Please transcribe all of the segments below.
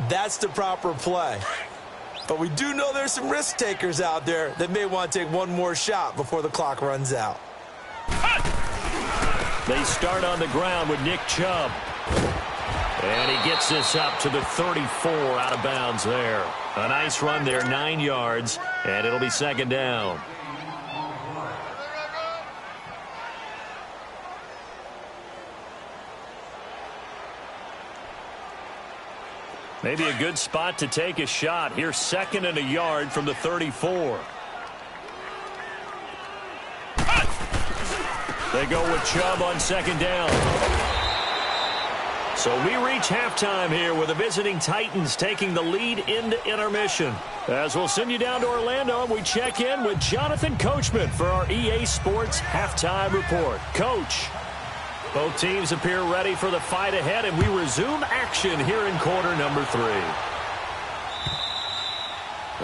That's the proper play. But we do know there's some risk takers out there that may want to take one more shot before the clock runs out. They start on the ground with Nick Chubb. And he gets this up to the 34 out of bounds there. A nice run there, 9 yards, and it'll be second down. Maybe a good spot to take a shot. Here's 2nd and a yard from the 34. They go with Chubb on 2nd down. So we reach halftime here with the visiting Titans taking the lead into intermission. As we'll send you down to Orlando, we check in with Jonathan Coachman for our EA Sports Halftime Report. Coach, both teams appear ready for the fight ahead, and we resume action here in quarter number 3.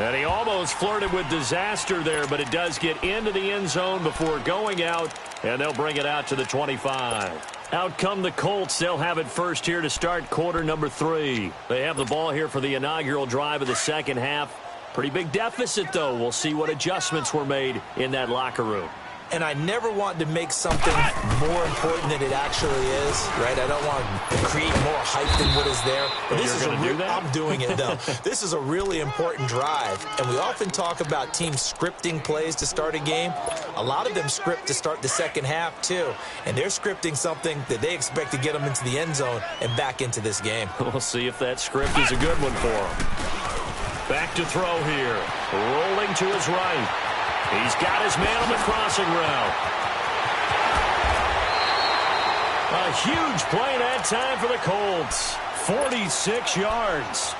And he almost flirted with disaster there, but it does get into the end zone before going out, and they'll bring it out to the 25. Out come the Colts. They'll have it first here to start quarter number 3. They have the ball here for the inaugural drive of the second half. Pretty big deficit, though. We'll see what adjustments were made in that locker room. And I never want to make something more important than it actually is, right? I don't want to create more hype than what is there. But this is I'm doing it, though. This is a really important drive. And we often talk about teams scripting plays to start a game. A lot of them script to start the second half, too. And they're scripting something that they expect to get them into the end zone and back into this game. We'll see if that script is a good one for them. Back to throw here. Rolling to his right. He's got his man on the crossing route. A huge play that time for the Colts. 46 yards.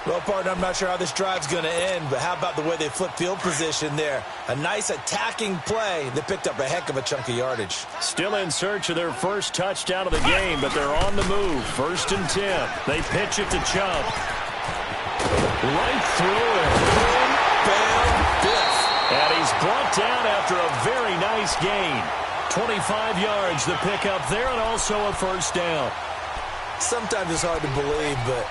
Well, partner, I'm not sure how this drive's going to end, but how about the way they flip field position there? A nice attacking play that picked up a heck of a chunk of yardage. Still in search of their first touchdown of the game, but they're on the move. 1st and 10. They pitch it to Chubb. Right through it. Boom, bam, biff. And he's brought down after a very nice gain. 25 yards the pickup there, and also a first down. Sometimes it's hard to believe, but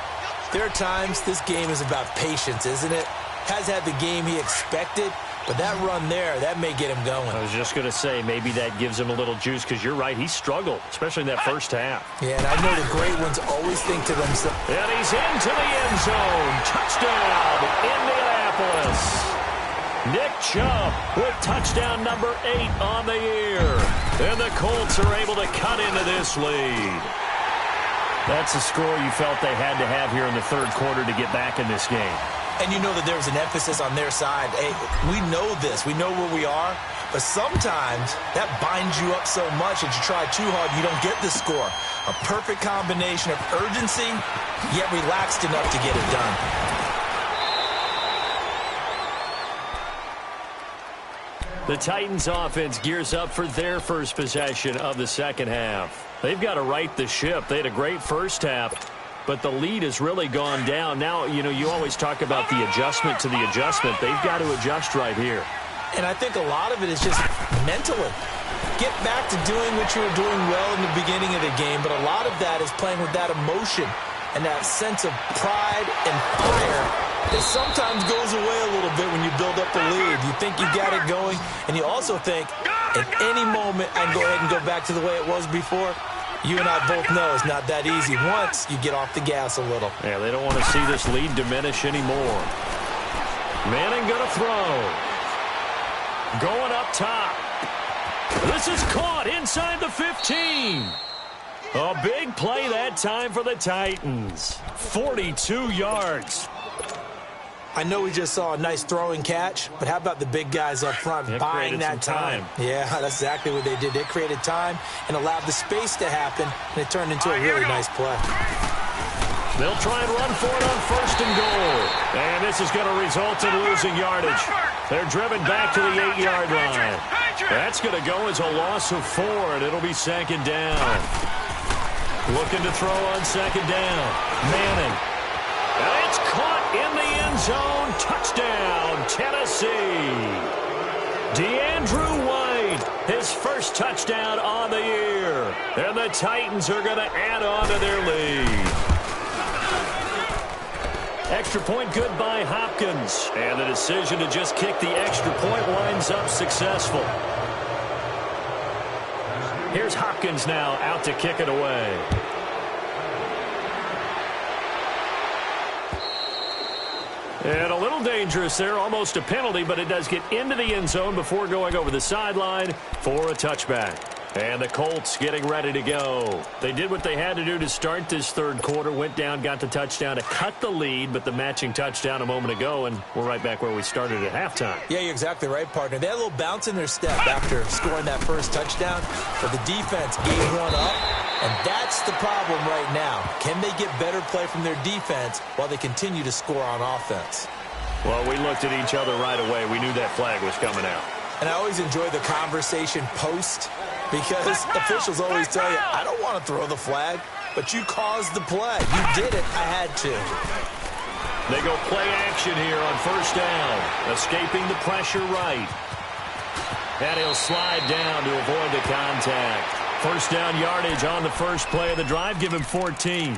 there are times this game is about patience, isn't it? Has had the game he expected, but that run there, that may get him going. I was just going to say, maybe that gives him a little juice, because you're right, he struggled, especially in that first half. Yeah, and I know the great ones always think to themselves. And he's into the end zone. Touchdown, Indianapolis. Nick Chubb with touchdown number 8 on the year. And the Colts are able to cut into this lead. That's a score you felt they had to have here in the third quarter to get back in this game. And you know that there was an emphasis on their side. Hey, we know this. We know where we are. But sometimes that binds you up so much that you try too hard, you don't get the score. A perfect combination of urgency, yet relaxed enough to get it done. The Titans offense gears up for their first possession of the second half. They've got to right the ship. They had a great first half, but the lead has really gone down. Now, you know, you always talk about the adjustment to the adjustment. They've got to adjust right here. And I think a lot of it is just mentally. Get back to doing what you were doing well in the beginning of the game, but a lot of that is playing with that emotion and that sense of pride and fire that sometimes goes away a little bit when you build up a lead. You think you got it going, and you also think at any moment I can go ahead and go back to the way it was before. You and I both know it's not that easy once you get off the gas a little. Yeah, they don't want to see this lead diminish anymore. Manning going to throw. Going up top. This is caught inside the 15. A big play that time for the Titans. 42 yards. I know we just saw a nice throwing catch, but how about the big guys up front buying that time? Yeah, that's exactly what they did. They created time and allowed the space to happen, and it turned into a really nice play. They'll try and run for it on 1st and goal. And this is going to result in losing yardage. They're driven back to the 8-yard line. That's going to go as a loss of 4, and it'll be 2nd down. Looking to throw on 2nd down. Manning. And it's caught in the end zone. Touchdown, Tennessee. DeAndrew White, his first touchdown on the year. And the Titans are going to add on to their lead. Extra point good by Hopkins. And the decision to just kick the extra point winds up successful. Here's Hopkins now out to kick it away. And a little dangerous there, almost a penalty, but it does get into the end zone before going over the sideline for a touchback. And the Colts getting ready to go. They did what they had to do to start this third quarter, went down, got the touchdown to cut the lead, but the matching touchdown a moment ago, and we're right back where we started at halftime. Yeah, you're exactly right, partner. They had a little bounce in their step after scoring that first touchdown, but the defense gave one up, and that's the problem right now. Can they get better play from their defense while they continue to score on offense? Well, we looked at each other right away. We knew that flag was coming out. And I always enjoy the conversation post, because officials always tell you, I don't want to throw the flag, but you caused the play. You did it. I had to. They go play action here on first down. Escaping the pressure right. And he'll slide down to avoid the contact. First down yardage on the first play of the drive. Give him 14.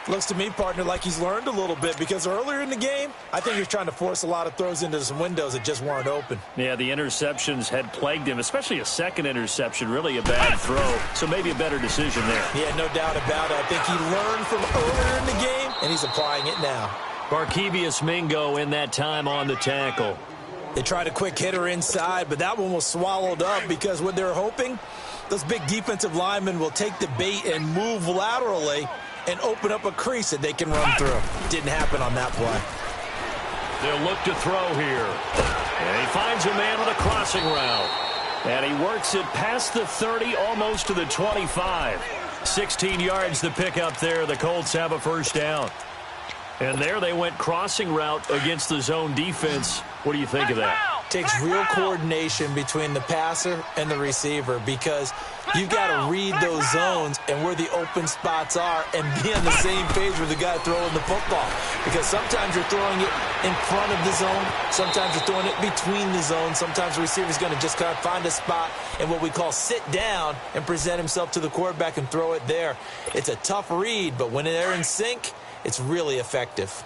Looks to me, partner, like he's learned a little bit, because earlier in the game, I think he was trying to force a lot of throws into some windows that just weren't open. Yeah, the interceptions had plagued him, especially a second interception, really a bad throw. So maybe a better decision there. Yeah, no doubt about it. I think he learned from earlier in the game, and he's applying it now. Barkevius Mingo in that time on the tackle. They tried a quick hitter inside, but that one was swallowed up, because what they're hoping, those big defensive linemen will take the bait and move laterally and open up a crease that they can run through. Didn't happen on that play. They'll look to throw here. And he finds a man on a crossing route. And he works it past the 30, almost to the 25. 16 yards to pick up there. The Colts have a first down. And there they went crossing route against the zone defense. What do you think of that? Takes real coordination between the passer and the receiver, because you've got to read those zones and where the open spots are and be on the same page with the guy throwing the football. Because sometimes you're throwing it in front of the zone. Sometimes you're throwing it between the zones. Sometimes the receiver's going to just kind of find a spot and what we call sit down and present himself to the quarterback and throw it there. It's a tough read, but when they're in sync, it's really effective.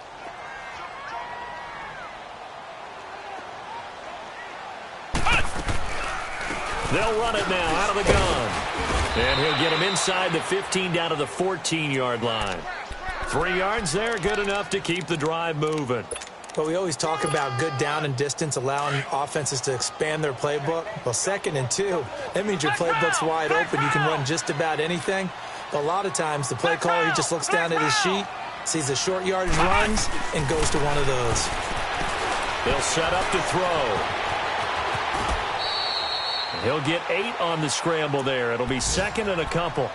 They'll run it now out of the gun. And he'll get him inside the 15 down to the 14-yard line. 3 yards there, good enough to keep the drive moving. But we always talk about good down and distance, allowing offenses to expand their playbook. Well, 2nd and 2, that means your playbook's wide open. You can run just about anything. But a lot of times, the play caller, he just looks down at his sheet, sees the short yardage runs, and goes to one of those. They'll set up to throw. He'll get 8 on the scramble there. It'll be 2nd and a couple.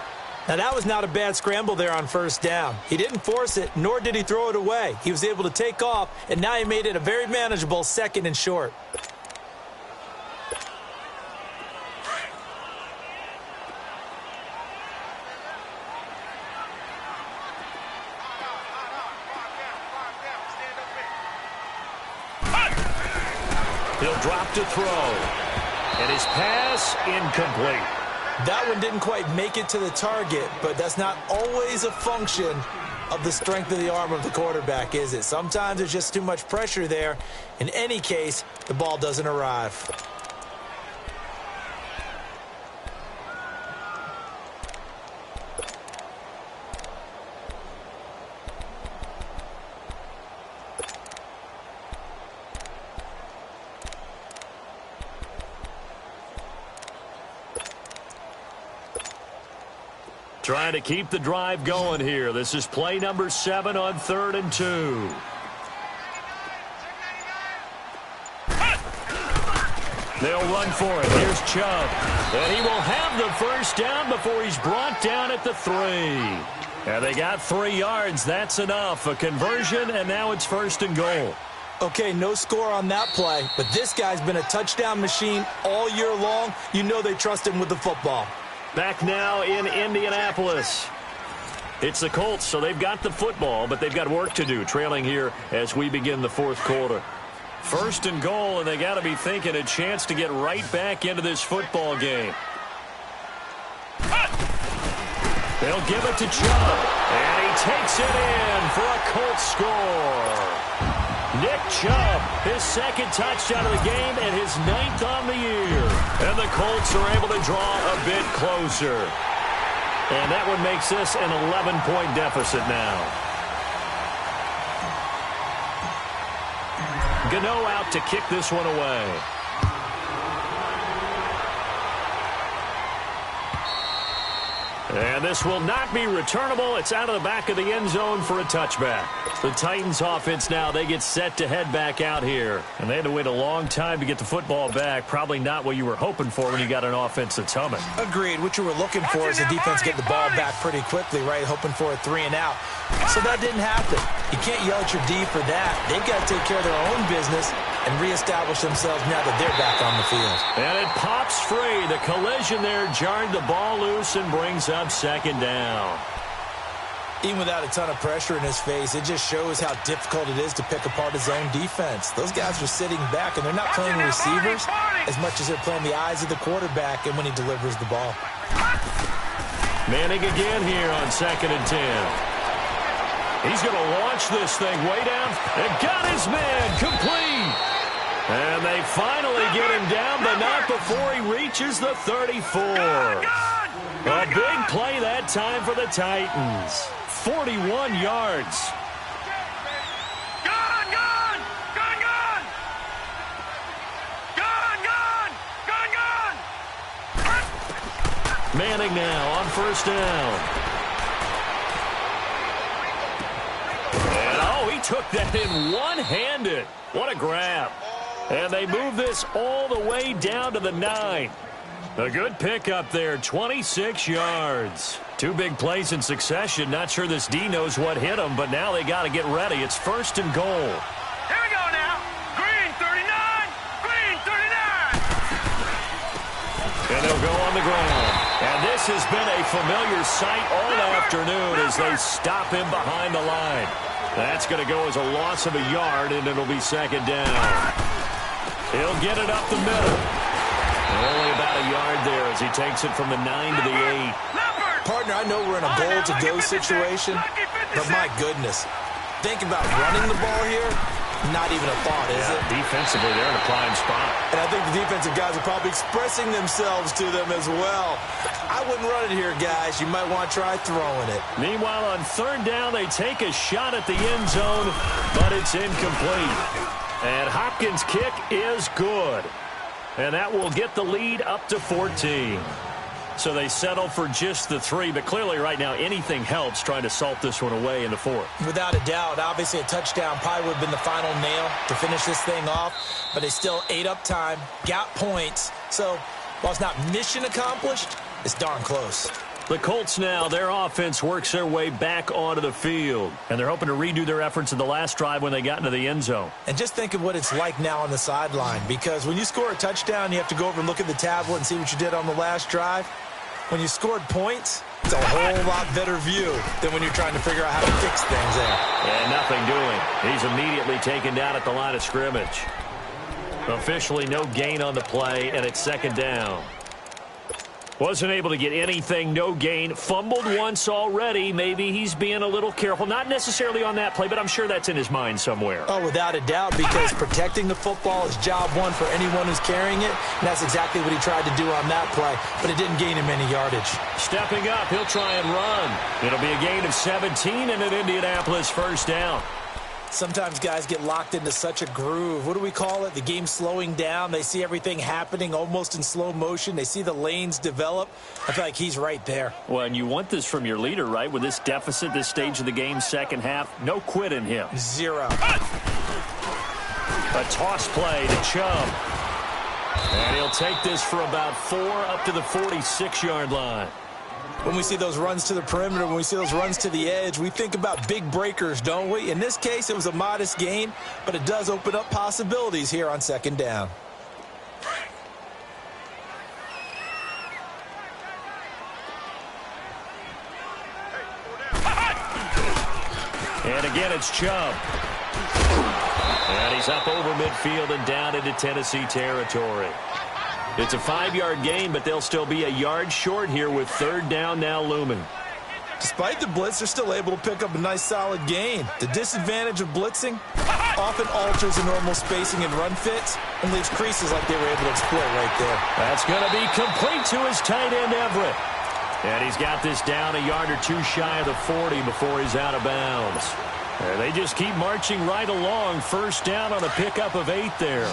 Now, that was not a bad scramble there on first down. He didn't force it, nor did he throw it away. He was able to take off, and now he made it a very manageable 2nd and short. He'll drop to throw. And his pass incomplete. That one didn't quite make it to the target, but that's not always a function of the strength of the arm of the quarterback, is it? Sometimes there's just too much pressure there. In any case, the ball doesn't arrive. Trying to keep the drive going here. This is play number 7 on 3rd and 2. They'll run for it. Here's Chubb. And he will have the first down before he's brought down at the 3. And they got 3 yards. That's enough. A conversion, and now it's 1st and goal. Okay, no score on that play, but this guy's been a touchdown machine all year long. You know they trust him with the football. Back now in Indianapolis. It's the Colts, so they've got the football, but they've got work to do, trailing here as we begin the 4th quarter. 1st and goal, and they got to be thinking a chance to get right back into this football game. They'll give it to Chubb, and he takes it in for a Colts score. Nick Chubb, his second touchdown of the game and his 9th on the year. And the Colts are able to draw a bit closer. And that one makes this an 11-point deficit now. Gano out to kick this one away. And this will not be returnable. It's out of the back of the end zone for a touchback. The Titans offense now, they get set to head back out here. And they had to wait a long time to get the football back. Probably not what you were hoping for when you got an offense that's humming. Agreed. What you were looking for is the defense get the ball back pretty quickly, right? Hoping for a 3 and out. So that didn't happen. You can't yell at your D for that. They've got to take care of their own business and reestablish themselves now that they're back on the field. And it pops free. The collision there jarred the ball loose and brings up second down. Even without a ton of pressure in his face, it just shows how difficult it is to pick apart his own defense. Those guys are sitting back, and they're not playing receivers as much as they're playing the eyes of the quarterback and when he delivers the ball. Manning again here on 2nd and 10. He's going to launch this thing way down and got his man complete. And they finally get him down, but not before he reaches the 34. A big play that time for the Titans. 41 yards. Manning now on 1st down. And oh, he took that in one-handed. What a grab. And they move this all the way down to the 9. A good pickup there, 26 yards. 2 big plays in succession. Not sure this D knows what hit him, but now they got to get ready. It's 1st and goal. Here we go now. Green 39. Green 39. And they'll go on the ground. And this has been a familiar sight all afternoon as they stop him behind the line. That's going to go as a loss of a yard, and it'll be 2nd down. He'll get it up the middle. Only about a yard there as he takes it from the 9 to the 8. Partner, I know we're in a goal-to-go situation, but my goodness. Think about running the ball here. Not even a thought, is it? Defensively, they're in a prime spot. And I think the defensive guys are probably expressing themselves to them as well. I wouldn't run it here, guys. You might want to try throwing it. Meanwhile, on 3rd down, they take a shot at the end zone, but it's incomplete. And Hopkins' kick is good. And that will get the lead up to 14. So they settle for just the 3, but clearly right now anything helps trying to salt this one away in the 4th. Without a doubt, obviously a touchdown probably would have been the final nail to finish this thing off, but they still ate up time, got points. So while it's not mission accomplished, it's darn close. The Colts now, their offense works their way back onto the field. And they're hoping to redo their efforts in the last drive when they got into the end zone. And just think of what it's like now on the sideline. Because when you score a touchdown, you have to go over and look at the tablet and see what you did on the last drive. When you scored points, it's a whole lot better view than when you're trying to figure out how to fix things there. And nothing doing. He's immediately taken down at the line of scrimmage. Officially no gain on the play, and it's 2nd down. Wasn't able to get anything, no gain. Fumbled once already. Maybe he's being a little careful. Not necessarily on that play, but I'm sure that's in his mind somewhere. Oh, without a doubt, because protecting the football is job one for anyone who's carrying it. And that's exactly what he tried to do on that play, but it didn't gain him any yardage. Stepping up, he'll try and run. It'll be a gain of 17 and an Indianapolis 1st down. Sometimes guys get locked into such a groove. What do we call it? The game's slowing down. They see everything happening almost in slow motion. They see the lanes develop. I feel like he's right there. Well, and you want this from your leader, right? With this deficit, this stage of the game, 2nd half, no quit in him. 0. A toss play to Chubb. And he'll take this for about 4 up to the 46-yard line. When we see those runs to the perimeter, when we see those runs to the edge, we think about big breakers, don't we? In this case, it was a modest gain, but it does open up possibilities here on 2nd down. And again, it's Chubb. And he's up over midfield and down into Tennessee territory. It's a 5-yard gain, but they'll still be a yard short here with 3rd down now looming. Despite the blitz, they're still able to pick up a nice solid gain. The disadvantage of blitzing, often alters the normal spacing and run fits and leaves creases like they were able to exploit right there. That's going to be complete to his tight end, Everett. And he's got this down a yard or two shy of the 40 before he's out of bounds. And they just keep marching right along. First down on a pickup of 8 there.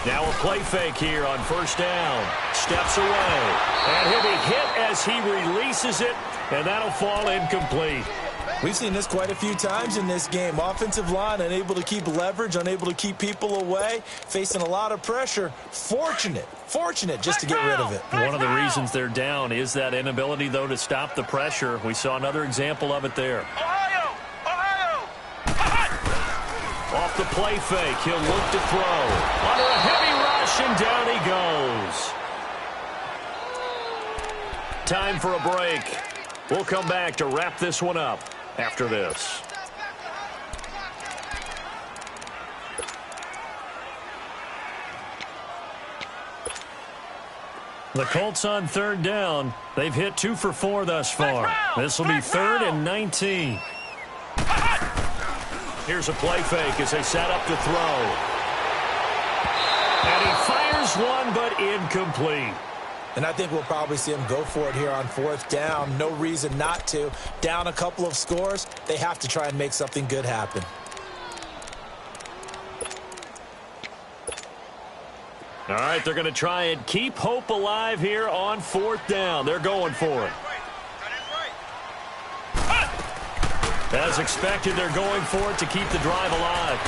Now a play fake here on first down. Steps away. And he'll be hit as he releases it. And that'll fall incomplete. We've seen this quite a few times in this game. Offensive line unable to keep leverage, unable to keep people away, facing a lot of pressure. Fortunate just to get rid of it. One of the reasons they're down is that inability, though, to stop the pressure. We saw another example of it there. Ohio! Off the play fake, he'll look to throw. Under a heavy rush, and down he goes. Time for a break. We'll come back to wrap this one up after this. The Colts on third down. They've hit 2 for 4 thus far. This will be 3rd and 19. Here's a play fake as they set up to throw. And he fires one, but incomplete. And I think we'll probably see him go for it here on 4th down. No reason not to. Down a couple of scores, they have to try and make something good happen. All right, they're going to try and keep hope alive here on 4th down. They're going for it. As expected, they're going for it to keep the drive alive.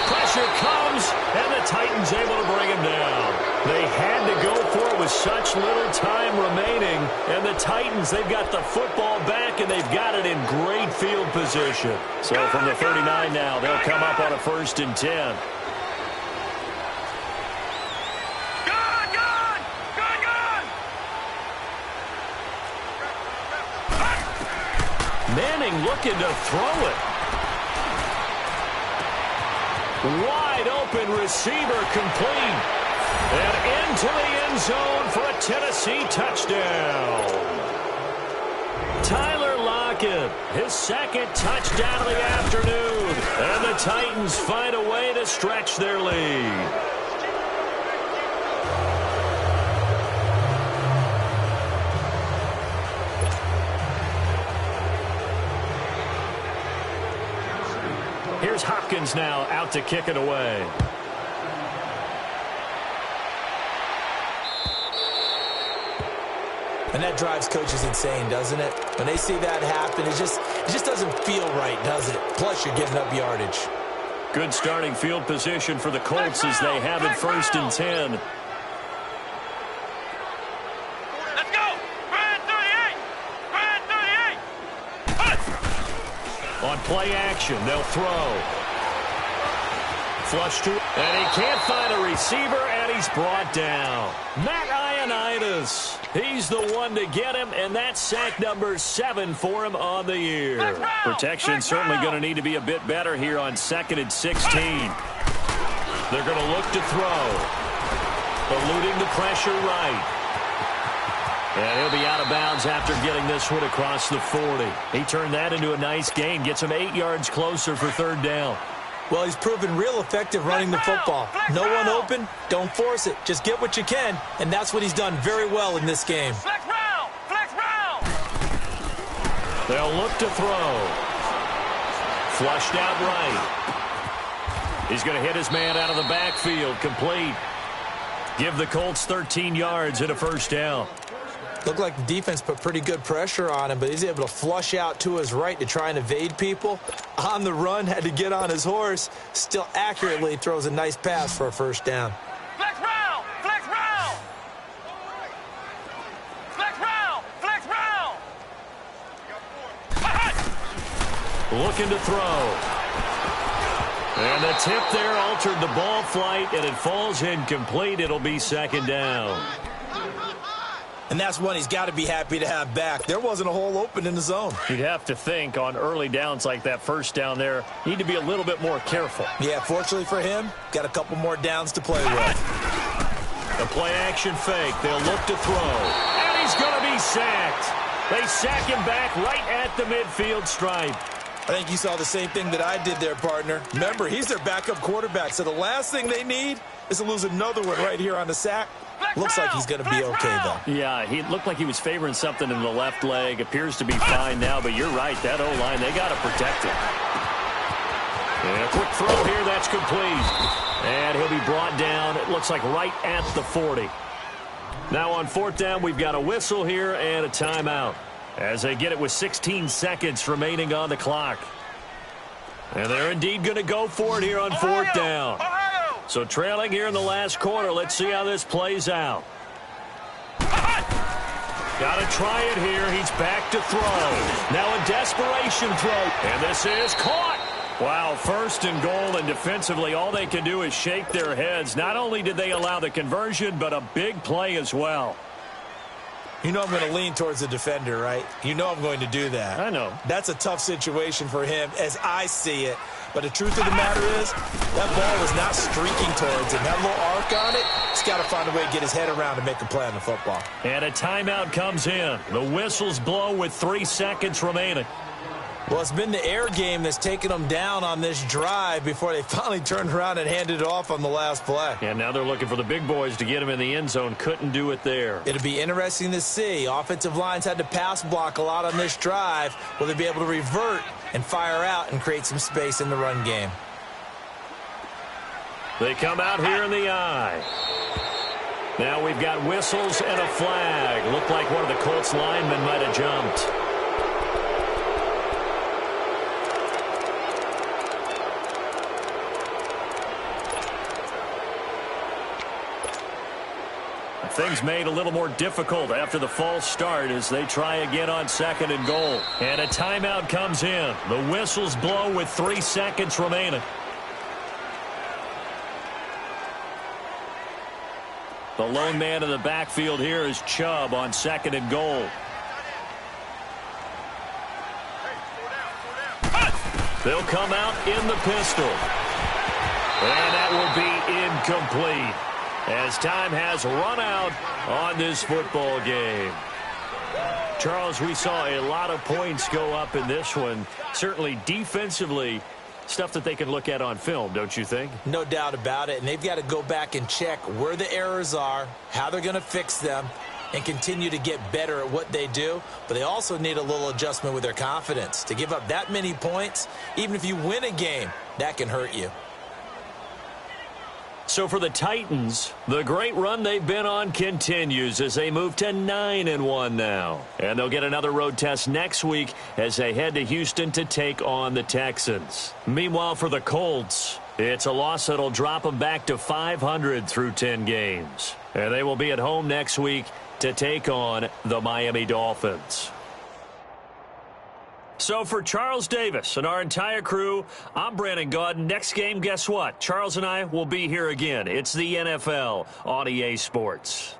Pressure comes, and the Titans able to bring him down. They had to go for it with such little time remaining. And the Titans, they've got the football back, and they've got it in great field position. So from the 39 now, they'll come up on a 1st and 10. Manning looking to throw it. Wide open receiver complete. And into the end zone for a Tennessee touchdown. Tyler Lockett, his 2nd touchdown of the afternoon. And the Titans find a way to stretch their lead. Here's Hopkins now out to kick it away. And that drives coaches insane, doesn't it? When they see that happen, it just doesn't feel right, does it? Plus, you're giving up yardage. Good starting field position for the Colts as they have it 1st and 10. Let's go! Brand 38! Brand 38! On play action, they'll throw. Flush to, and he can't find a receiver, and he's brought down. Matt Ioannidis, he's the one to get him, and that's sack number 7 for him on the year. Protection certainly going to need to be a bit better here on 2nd and 16. They're going to look to throw. Eluding the pressure right. And he'll be out of bounds after getting this one across the 40. He turned that into a nice gain, gets him 8 yards closer for 3rd down. Well, he's proven real effective running the football. No one open, don't force it. Just get what you can, and that's what he's done very well in this game. Flex round! Flex round! They'll look to throw. Flushed out right. He's going to hit his man out of the backfield, complete. Give the Colts 13 yards and a 1st down. Looked like the defense put pretty good pressure on him, but he's able to flush out to his right to try and evade people. On the run, had to get on his horse. Still accurately throws a nice pass for a 1st down. Flex round! Flex round! Flex round! Flex round! Looking to throw. And the tip there altered the ball flight, and it falls incomplete. It'll be 2nd down. And that's one he's got to be happy to have back. There wasn't a hole open in the zone. You'd have to think on early downs like that 1st down there, need to be a little bit more careful. Yeah, fortunately for him, got a couple more downs to play with. The play action fake. They'll look to throw. And he's going to be sacked. They sack him back right at the midfield stripe. I think you saw the same thing that I did there, partner. Remember, he's their backup quarterback, so the last thing they need is to lose another one right here on the sack. Looks like he's going to be okay, though. Yeah, he looked like he was favoring something in the left leg. Appears to be fine now, but you're right. That O-line, they got to protect him. And a quick throw here, that's complete. And he'll be brought down, it looks like right at the 40. Now on 4th down, we've got a whistle here and a timeout, as they get it with 16 seconds remaining on the clock. And they're indeed going to go for it here on 4th down. So trailing here in the last quarter. Let's see how this plays out. Got to try it here. He's back to throw. Now a desperation throw. And this is caught. Wow, 1st and goal, and defensively all they can do is shake their heads. Not only did they allow the conversion, but a big play as well. You know I'm going to lean towards the defender, right? You know I'm going to do that. I know. That's a tough situation for him as I see it. But the truth of the matter is, that ball is not streaking towards him. That little arc on it, he's got to find a way to get his head around and make a play on the football. And a timeout comes in. The whistles blow with 3 seconds remaining. Well, it's been the air game that's taken them down on this drive before they finally turned around and handed it off on the last play. And now they're looking for the big boys to get him in the end zone. Couldn't do it there. It'll be interesting to see. Offensive lines had to pass block a lot on this drive. Will they be able to revert and fire out and create some space in the run game? They come out here in the eye. Now we've got whistles and a flag. Looked like one of the Colts linemen might have jumped. Things made a little more difficult after the false start as they try again on 2nd and goal. And a timeout comes in. The whistles blow with 3 seconds remaining. The lone man in the backfield here is Chubb on 2nd and goal. They'll come out in the pistol. And that will be incomplete, as time has run out on this football game. Charles, we saw a lot of points go up in this one. Certainly defensively, stuff that they can look at on film, don't you think? No doubt about it, and they've got to go back and check where the errors are, how they're going to fix them, and continue to get better at what they do. But they also need a little adjustment with their confidence. To give up that many points, even if you win a game, that can hurt you. So for the Titans, the great run they've been on continues as they move to 9-1 now. And they'll get another road test next week as they head to Houston to take on the Texans. Meanwhile, for the Colts, it's a loss that'll drop them back to 500 through 10 games. And they will be at home next week to take on the Miami Dolphins. So for Charles Davis and our entire crew, I'm Brandon Gaudin. Next game, guess what? Charles and I will be here again. It's the NFL on EA Sports.